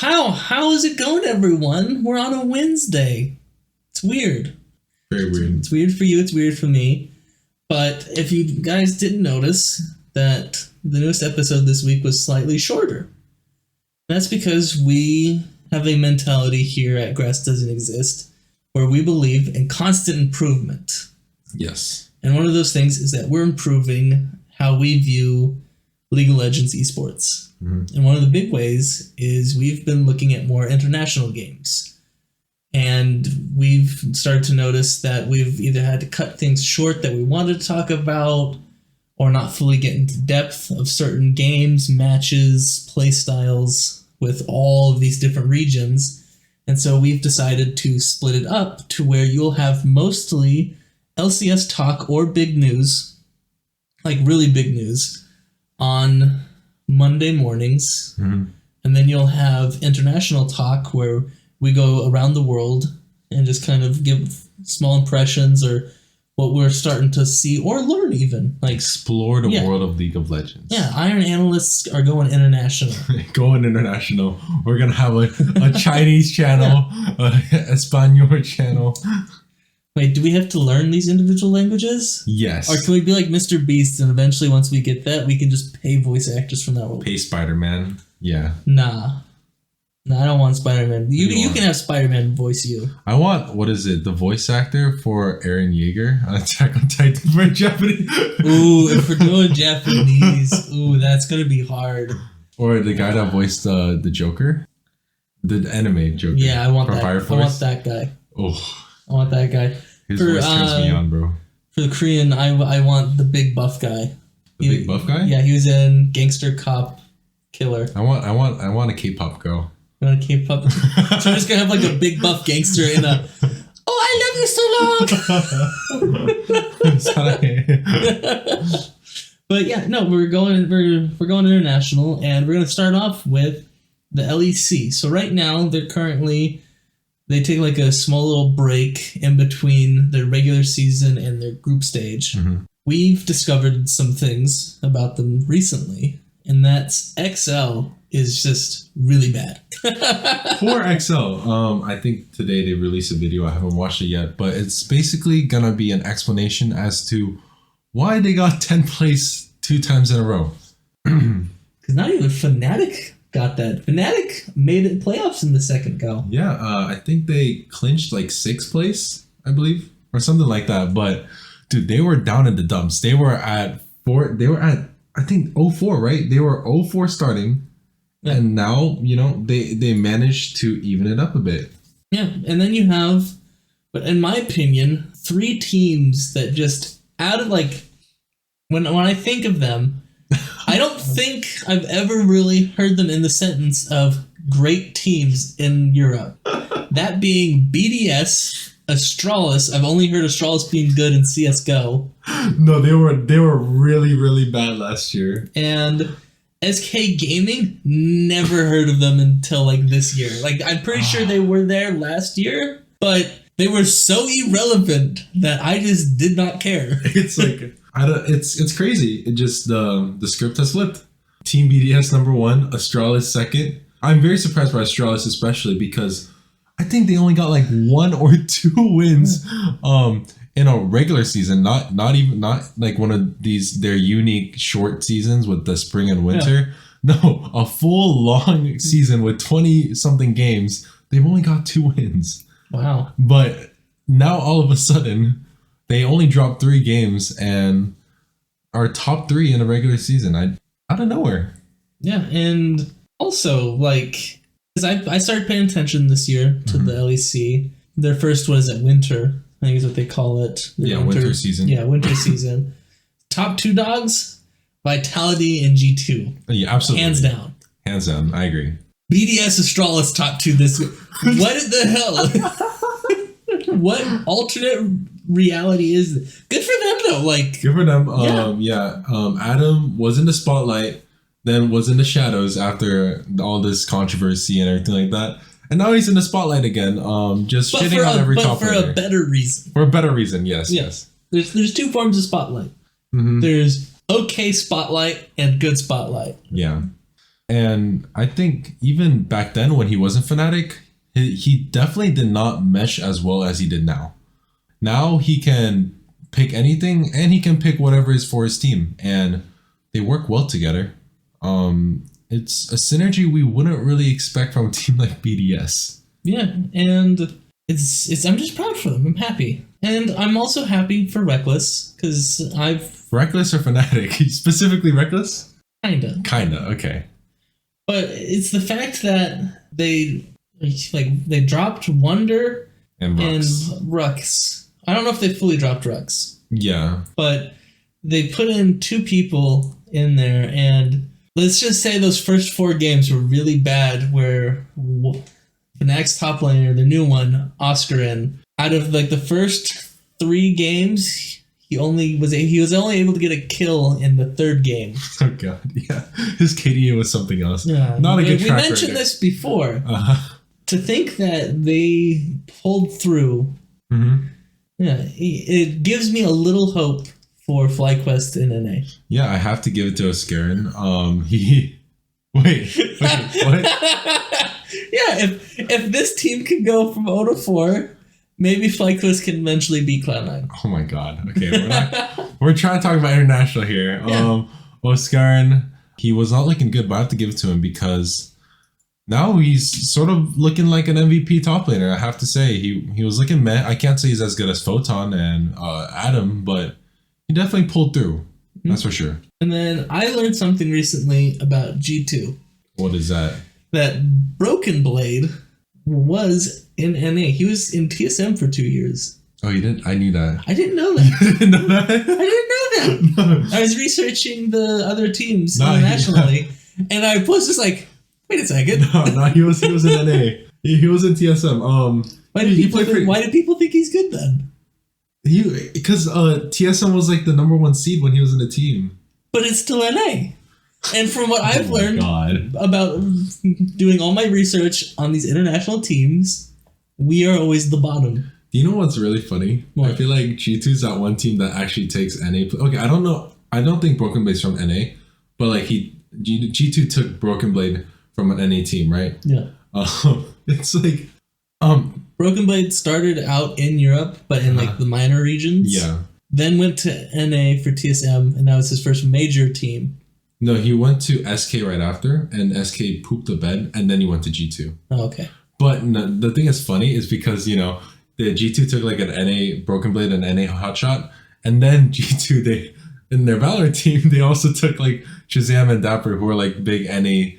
How is it going, everyone? We're on a Wednesday. It's weird. Very weird. It's weird for you. It's weird for me. But if you guys didn't notice that the newest episode this week was slightly shorter, that's because we have a mentality here at Grass Doesn't Exist where we believe in constant improvement. Yes. And one of those things is that we're improving how we view League of Legends esports. Mm-hmm. And one of the big ways is we've been looking at more international games. And we've started to notice that we've either had to cut things short that we wanted to talk about or not fully get into depth of certain games, matches, play styles with all of these different regions. And so we've decided to split it up to where you'll have mostly LCS talk or big news, like really big news, on Monday mornings. Mm-hmm. And then you'll have international talk where we go around the world and just kind of give small impressions or what we're starting to see or learn even. Like explore the world of League of Legends. Yeah, Iron Analysts are going international. Going international. We're going to have a Chinese channel, a Espanol channel. Wait, do we have to learn these individual languages? Yes. Or can we be like Mr. Beast and eventually once we get that, we can just pay voice actors from that world? Pay Spider-Man. Yeah. Nah, I don't want Spider-Man. You can have Spider-Man voice you. I want, the voice actor for Eren Yeager on Attack on Titan for Japanese. Ooh, if we're doing Japanese, that's going to be hard. Or the guy that voiced the Joker. The anime Joker. Yeah, I want that. Fire Force. I want that guy. Oh. I want that guy. His voice turns me on, bro. For the Korean, I want the big buff guy. Big buff guy? Yeah, he was in Gangster Cop Killer. I want a K-pop girl. You want a K-pop? So we're just gonna have like a big buff gangster in a. Oh, I love you so long. But yeah, no, we're going international, and we're gonna start off with the LEC. So right now, they take like a small little break in between their regular season and their group stage. Mm-hmm. We've discovered some things about them recently, and that's XL is just really bad. Poor XL. I think today they released a video. I haven't watched it yet, but it's basically gonna be an explanation as to why they got 10th place 2 times in a row. Because not even Fnatic got that. Fnatic made it playoffs in the second go. Yeah, I think they clinched like 6th place, I believe, or something like that. But dude, they were down in the dumps. They were at 4. They were at, I think, 0-4, right? They were 0-4 starting. Yeah. And now, they managed to even it up a bit. Yeah, and then you have, but in my opinion, 3 teams that just out of like, when I think of them, I don't think I've ever really heard them in the sentence of great teams in Europe. That being BDS, Astralis. I've only heard Astralis being good in CSGO. No, they were really, really bad last year. And SK Gaming, never heard of them until like this year. Like I'm pretty sure they were there last year, but they were so irrelevant that I just did not care. It's like it's crazy. It just the script has flipped. Team BDS number 1, Astralis second. I'm very surprised by Astralis, especially because I think they only got like 1 or 2 wins in a regular season, not like one of their unique short seasons with the spring and winter. Yeah. No, a full long season with 20 something games. They've only got 2 wins. Wow. But now all of a sudden they only dropped 3 games and are top 3 in a regular season. Out of nowhere. Yeah, and also like because I started paying attention this year to the LEC. Their first one is at winter. I think is what they call it. Winter season. Yeah, winter season. Top 2 dogs, Vitality and G2. Yeah, absolutely. Hands down, I agree. BDS Astralis top 2 this week. What the hell? What alternate reality is this? Good for them though. Like good for them. Adam was in the spotlight, then was in the shadows after all this controversy and everything like that. And now he's in the spotlight again, just shitting on every top player. But for a better reason. For a better reason, yes. There's 2 forms of spotlight. Mm-hmm. There's okay spotlight and good spotlight. Yeah. And I think even back then when he wasn't Fnatic, he definitely did not mesh as well as he did now. Now he can pick anything and he can pick whatever is for his team. And they work well together. It's a synergy we wouldn't really expect from a team like BDS. Yeah, and it's I'm just proud for them. I'm happy. And I'm also happy for Reckless, because Reckless or Fnatic? Specifically Reckless? Kinda, okay. But it's the fact that they dropped Wonder and Rux. I don't know if they fully dropped Rux. Yeah. But they put in 2 people in there, and let's just say those first 4 games were really bad, where Fnatic's top laner, the new one, Oscarin, out of like the first 3 games, he was only able to get a kill in the 3rd game. Oh god, yeah. His KDA was something else. Yeah, not a good track record. We mentioned this before. To think that they pulled through, yeah, it gives me a little hope for FlyQuest in NA. Yeah, I have to give it to Oscarin. Wait, what? Yeah, if this team can go from 0 to 4, maybe FlyQuest can eventually beat Cloud9. Oh my god. Okay, we're trying to talk about international here. Yeah. Oscarin, he was not looking good, but I have to give it to him because now he's sort of looking like an MVP top laner. I have to say, he was looking meh. I can't say he's as good as Photon and Adam, but he definitely pulled through. That's for sure. And then I learned something recently about G2. What is that? That Broken Blade was in NA. He was in TSM for 2 years. Oh, you didn't? I knew that. I didn't know that. You didn't know that? I didn't know that. No. I was researching the other teams internationally, and I was just like, wait a second. No, he was in NA. He was in TSM. Why did people think he's good then? Because TSM was like the number 1 seed when he was in the team. But it's still NA. And from what I've learned about doing all my research on these international teams, we are always the bottom. Do you know what's really funny? What? I feel like G2's that one team that actually takes NA. Okay, I don't know. I don't think Broken Blade's from NA, but like G2 took Broken Blade from an NA team, right? Yeah. It's like Broken Blade started out in Europe, but in like the minor regions. Yeah. Then went to NA for TSM, and that was his first major team. No, he went to SK right after, and SK pooped the bed, and then he went to G2. Oh, okay. But the thing that's funny is because, the G2 took like an NA Broken Blade and NA Hotshot, and then G2, in their Valor team, they also took like Shazam and Dapper, who were like big NA,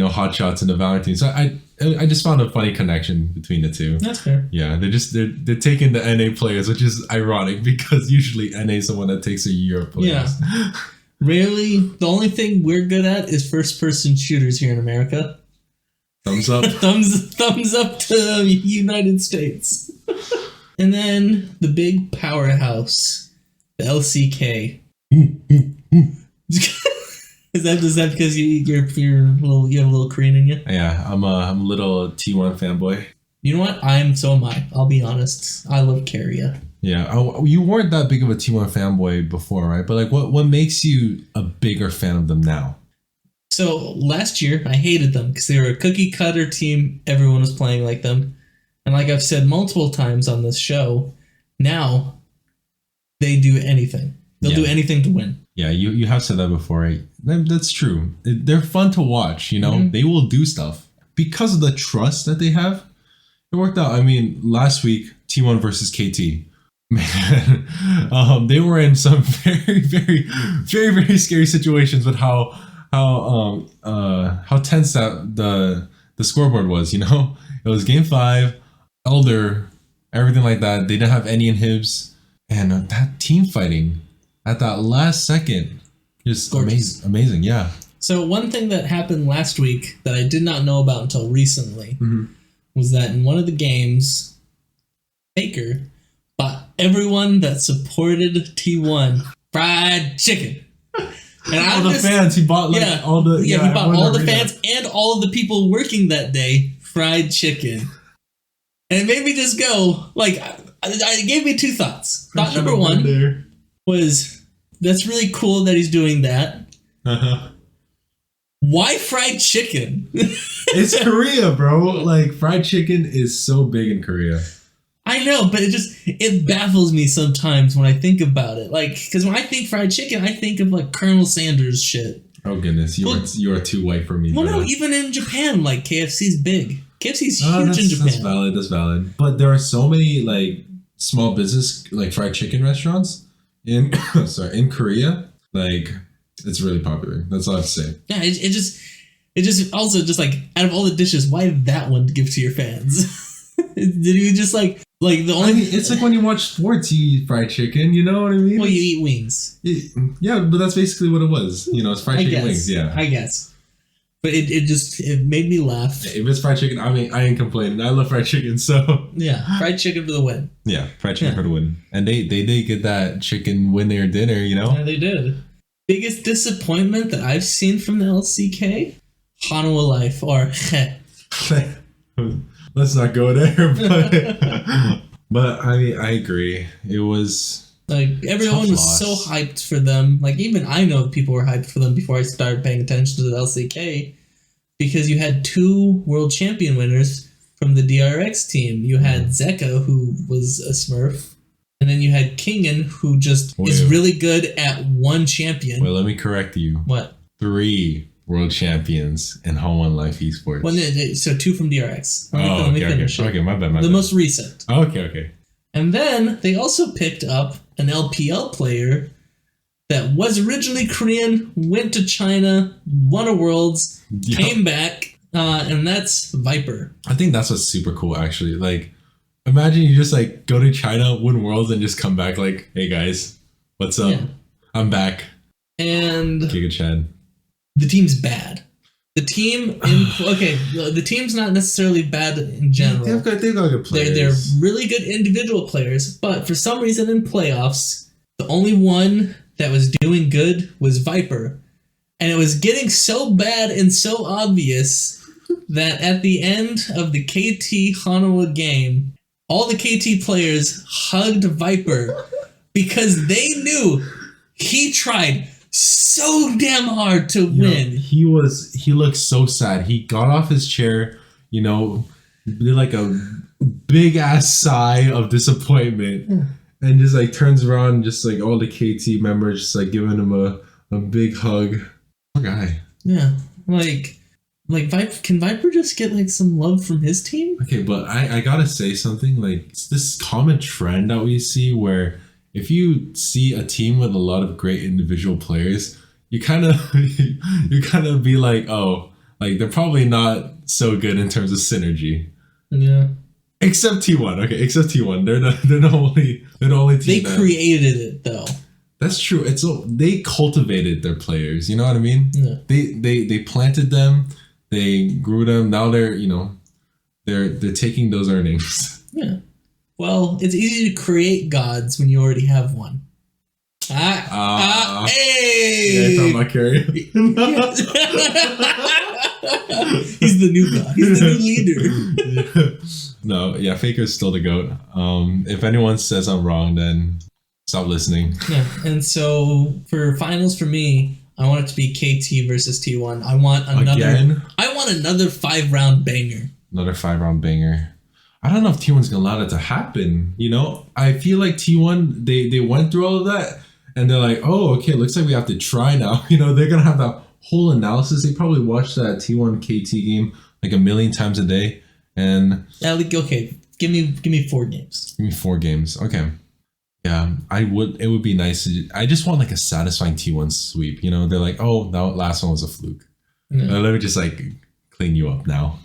Hotshots in the Valor team. So I just found a funny connection between the two. That's fair. Yeah, they're taking the NA players, which is ironic because usually NA is the one that takes the Europe players. Yeah. Really, the only thing we're good at is first-person shooters here in America. Thumbs up. thumbs up to the United States. And then the big powerhouse, the LCK. Is that because you have a little Korean in you? Yeah, I'm a little T1 fanboy. You know what? So am I. I'll be honest. I love Korea. Yeah, you weren't that big of a T1 fanboy before, right? But like, what makes you a bigger fan of them now? So last year, I hated them because they were a cookie cutter team. Everyone was playing like them. And like I've said multiple times on this show, now they do anything. They'll do anything to win. Yeah, you have said that before, right? That's true. They're fun to watch, They will do stuff. Because of the trust that they have, it worked out. I mean, last week, T1 versus KT. Man, they were in some very, very, very, very scary situations with how tense that the scoreboard was. It was game 5, Elder, everything like that. They didn't have any inhibs, and that team fighting at that last second, just amazing. Yeah. So one thing that happened last week that I did not know about until recently was that in one of the games, Faker bought everyone that supported T1 fried chicken. And all the fans, he bought all the he bought all the fans and all of the people working that day fried chicken. And it made me just go, it gave me 2 thoughts. Thought number 1 was, that's really cool that he's doing that. Why fried chicken? It's Korea, bro. Like, fried chicken is so big in Korea. I know, but it baffles me sometimes when I think about it. Like, because when I think fried chicken, I think of like Colonel Sanders shit. Oh goodness, you are too white for me. Well, no, even in Japan, like KFC's big. KFC's huge in Japan. That's valid. But there are so many like small business like fried chicken restaurants in in Korea. Like, it's really popular. That's all I have to say. Yeah, it just also just like out of all the dishes, why that one to give to your fans? Did you just like the only? I mean, it's like when you watch sports, you eat fried chicken. You know what I mean? Well, you eat wings. Yeah, but that's basically what it was. You know, it's fried chicken wings. Yeah, I guess. But it made me laugh. If it's fried chicken, I mean, I ain't complaining. I love fried chicken, so yeah, fried chicken for the win. Yeah, fried chicken for the win. And they did get that chicken win their dinner. You know? Yeah, they did. Biggest disappointment that I've seen from the LCK, Hanwha Life or. Let's not go there, but I mean, I agree. It was like everyone was so hyped for them. Like even I know people were hyped for them before I started paying attention to the LCK, because you had 2 world champion winners from the DRX team. You had Zeka, who was a Smurf, and then you had Kingen, who just is really good at one champion. Well, let me correct you. What? 3 world champions in Hanwha Life Esports. Well, so 2 from DRX. Let me finish. Okay, my bad. The most recent. Okay. And then they also picked up an LPL player that was originally Korean, went to China, won a Worlds, came back, and that's Viper. I think that's what's super cool, actually. Like, imagine you just like go to China, win Worlds, and just come back like, hey guys, what's up? Yeah. I'm back. And Giga Chad. The team's bad. The team's not necessarily bad in general. They've got good players. They're really good individual players, but for some reason in playoffs, the only one that was doing good was Viper. And it was getting so bad and so obvious that at the end of the KT Hanwha game, all the KT players hugged Viper because they knew he tried so damn hard to win. He looked so sad. He got off his chair, did like a big ass sigh of disappointment, and just like turns around, just like all the KT members just like giving him a big hug. Poor guy. Yeah, like can Viper just get like some love from his team? Okay, but I gotta say something. Like, it's this common trend that we see where if you see a team with a lot of great individual players, you kind of be like, oh, like they're probably not so good in terms of synergy. Yeah. Except T1. Okay, except T1. They're the only team. They created it though. That's true. They cultivated their players. You know what I mean? Yeah. They planted them. They grew them. Now they're taking those earnings. Yeah. Well, it's easy to create gods when you already have one. Hey! Yeah, I thought Carrie. He's the new god. He's the new leader. No, yeah, Faker's still the GOAT. If anyone says I'm wrong, then stop listening. Yeah, and so for finals for me, I want it to be KT versus T1. I want another 5-round banger. Another 5-round banger. I don't know if T1's gonna allow that to happen. I feel like T1 they went through all of that and they're like, oh, okay, looks like we have to try now. They're gonna have that whole analysis. They probably watched that T1 KT game like a million times a day. And okay, give me 4 games. Give me 4 games. Okay. Yeah, it would be nice. I just want like a satisfying T1 sweep. They're like, oh, that last one was a fluke. Yeah. Let me just like clean you up now.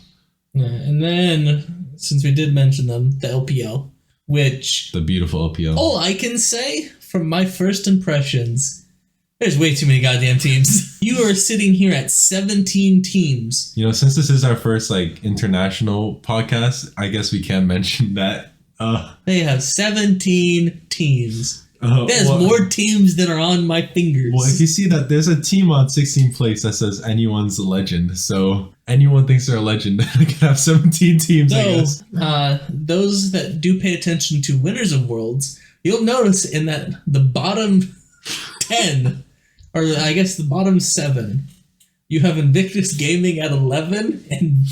Yeah, and then since we did mention them, the LPL, which the beautiful LPL. All I can say from my first impressions, there's way too many goddamn teams. You are sitting here at 17 teams. Since this is our first like international podcast, I guess we can mention that. They have 17 teams. There's more teams than are on my fingers. Well, if you see that there's a team on 16th place that says anyone's a legend, so anyone thinks they're a legend, they can have 17 teams. I guess. Those that do pay attention to winners of worlds, you'll notice in that the bottom 10, or I guess the bottom 7, You have Invictus Gaming at 11 and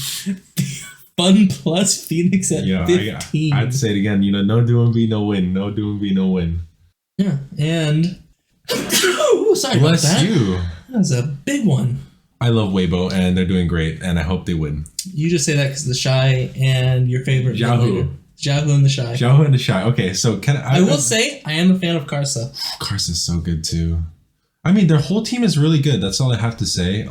Fun Plus Phoenix at 15. I'd say it again. No doing B, no win. No doing B, no win. Yeah, and sorry Bless about that. you. That was a big one. I love Weibo, and they're doing great, and I hope they win. You just say that because the Shy and your favorite Yahoo. Yahoo and the Shy. Yahoo and the Shy. Okay, so I will say I am a fan of Karsa. Karsa's so good too. I mean, their whole team is really good. That's all I have to say.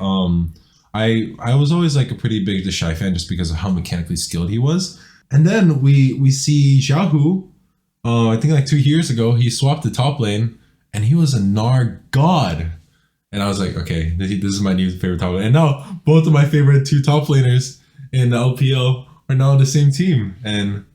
I was always like a pretty big the Shy fan just because of how mechanically skilled he was. And then we see Yahoo. I think like 2 years ago, he swapped the top lane, and he was a Gnar god. And I was like, okay, this is my new favorite top lane. And now both of my favorite 2 top laners in the LPL are now on the same team, and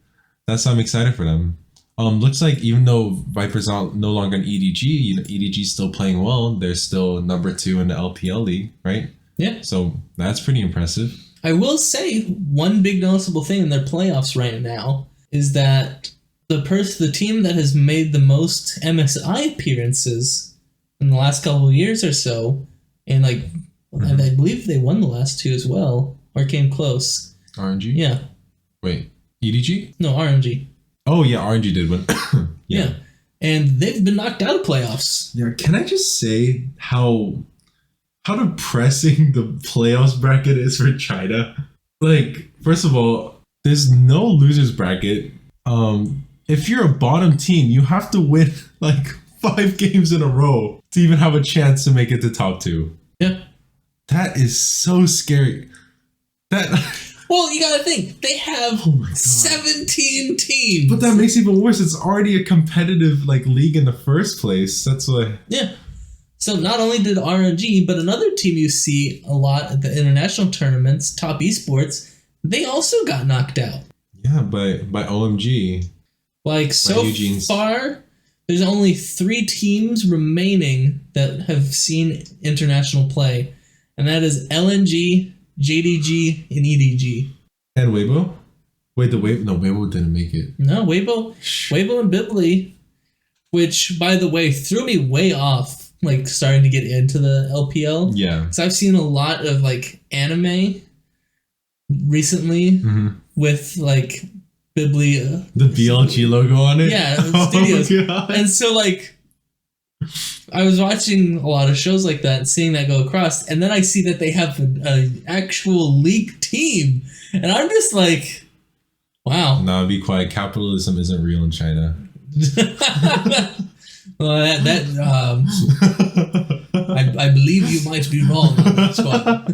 that's why I'm excited for them. Looks like even though Viper's no longer in EDG, EDG's still playing well. They're still number 2 in the LPL league, right? Yeah. So that's pretty impressive. I will say one big noticeable thing in their playoffs right now is that the team that has made the most MSI appearances in the last couple of years or so, and I believe they won the last 2 as well, or came close. RNG? Yeah. Wait, EDG? No, RNG. Oh yeah, RNG did win. Yeah. And they've been knocked out of playoffs. Yeah, can I just say how depressing the playoffs bracket is for China? Like, first of all, there's no losers bracket. If you're a bottom team, you have to win like 5 games in a row to even have a chance to make it to top 2. Yeah. That is so scary. Well, you gotta think, they have 17 teams. But that makes it even worse. It's already a competitive league in the first place. That's why. Yeah. So not only did RNG, but another team you see a lot at the international tournaments, Top Esports, they also got knocked out. Yeah, by OMG. So far, there's only 3 teams remaining that have seen international play, and that is LNG, JDG, and EDG. And Weibo? Wait, Weibo didn't make it. No, Weibo and Bibli, which, by the way, threw me way off, starting to get into the LPL. Yeah. Because I've seen a lot of, anime recently with, Bibli. The BLG logo on it? Yeah, studios. Oh, and so, I was watching a lot of shows like that, seeing that go across, and then I see that they have an actual league team, and I'm just like, wow. No, be quiet. Capitalism isn't real in China. Well, I believe you might be wrong on that spot.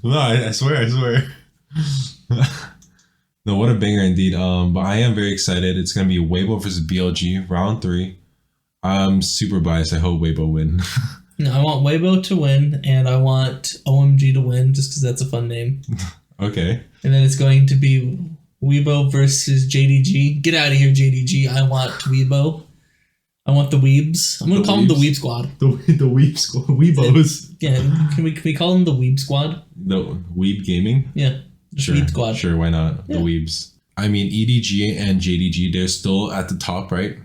No, I swear. No, what a banger indeed. But I am very excited. It's going to be Weibo versus BLG, round 3. I'm super biased. I hope Weibo win. No, I want Weibo to win, and I want OMG to win, just because that's a fun name. Okay. And then it's going to be Weibo versus JDG. Get out of here, JDG. I want Weibo. I want the Weebs. I'm going to call them the Weeb Squad. The Weeb Squad. Weebos. Yeah, can we call them the Weeb Squad? The Weeb Gaming? Yeah. Sure. Weeb Squad. Sure, why not? Yeah. The Weebs. I mean, EDG and JDG, they're still at the top, right?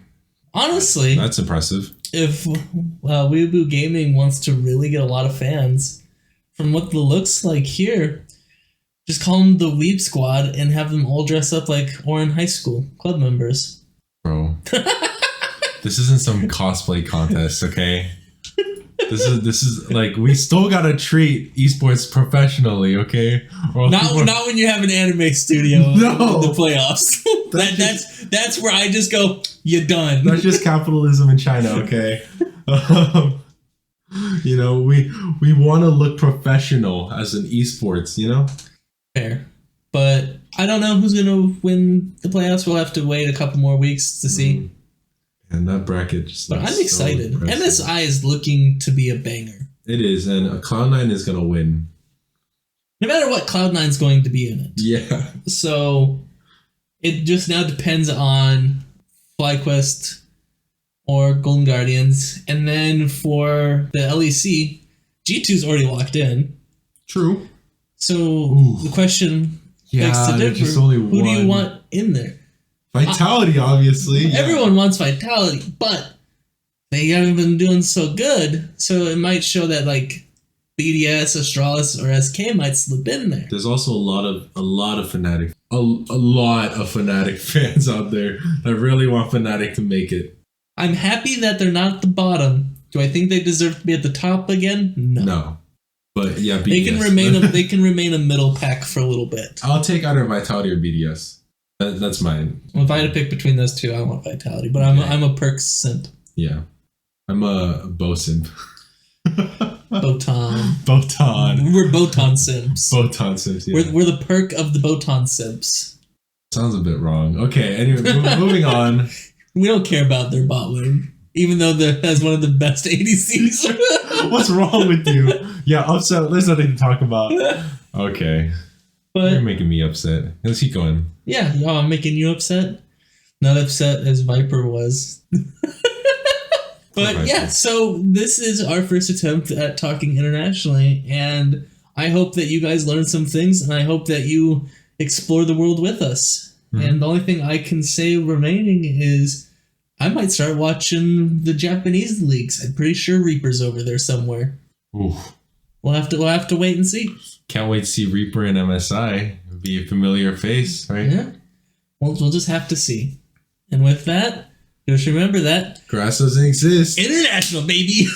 Honestly, that's impressive. If Weeaboo Gaming wants to really get a lot of fans, from what it looks like here, just call them the Weeb Squad and have them all dress up like Orin High School club members. Bro. This isn't some cosplay contest, okay? This is we still gotta treat esports professionally, okay? Not when you have an anime studio in the playoffs. That's where I just go, you're done. That's just capitalism in China, okay? We want to look professional as an esports, Fair. But I don't know who's gonna win the playoffs. We'll have to wait a couple more weeks to see. And that bracket just But I'm excited. So MSI is looking to be a banger. It is, and Cloud9 is going to win. No matter what, Cloud9's going to be in it. Yeah. So it just now depends on FlyQuest or Golden Guardians. And then for the LEC, G2's already locked in. True. So the question begs to differ. Who do you want in there? Vitality, obviously. Yeah. Everyone wants Vitality, but they haven't been doing so good, so it might show that BDS, Astralis, or SK might slip in there. There's also a lot of Fnatic, a lot of Fnatic fans out there that really want Fnatic to make it. I'm happy that they're not at the bottom. Do I think they deserve to be at the top again? No. But yeah, BDS. They can remain a middle pack for a little bit. I'll take either Vitality or BDS. That's mine. Well, if I had to pick between those two, I want Vitality. But I'm a Perks simp. Yeah. I'm a Bo simp. Botan. We're Botan simps. Botan simps, yeah. We're the perk of the Botan simps. Sounds a bit wrong. Okay, anyway, moving on. We don't care about their bot lane. Even though that has one of the best ADCs. What's wrong with you? Yeah, upset. There's nothing to talk about. Okay. But you're making me upset. Let's keep going. Yeah, I'm making you upset. Not upset as Viper was. But yeah, so this is our first attempt at talking internationally, and I hope that you guys learn some things, and I hope that you explore the world with us. Mm-hmm. And the only thing I can say remaining is I might start watching the Japanese leagues. I'm pretty sure Reaper's over there somewhere. Oof. We'll have to wait and see. Can't wait to see Reaper in MSI. It'll be a familiar face, right? Yeah. We'll just have to see. And with that, just remember that grass doesn't exist. International, baby.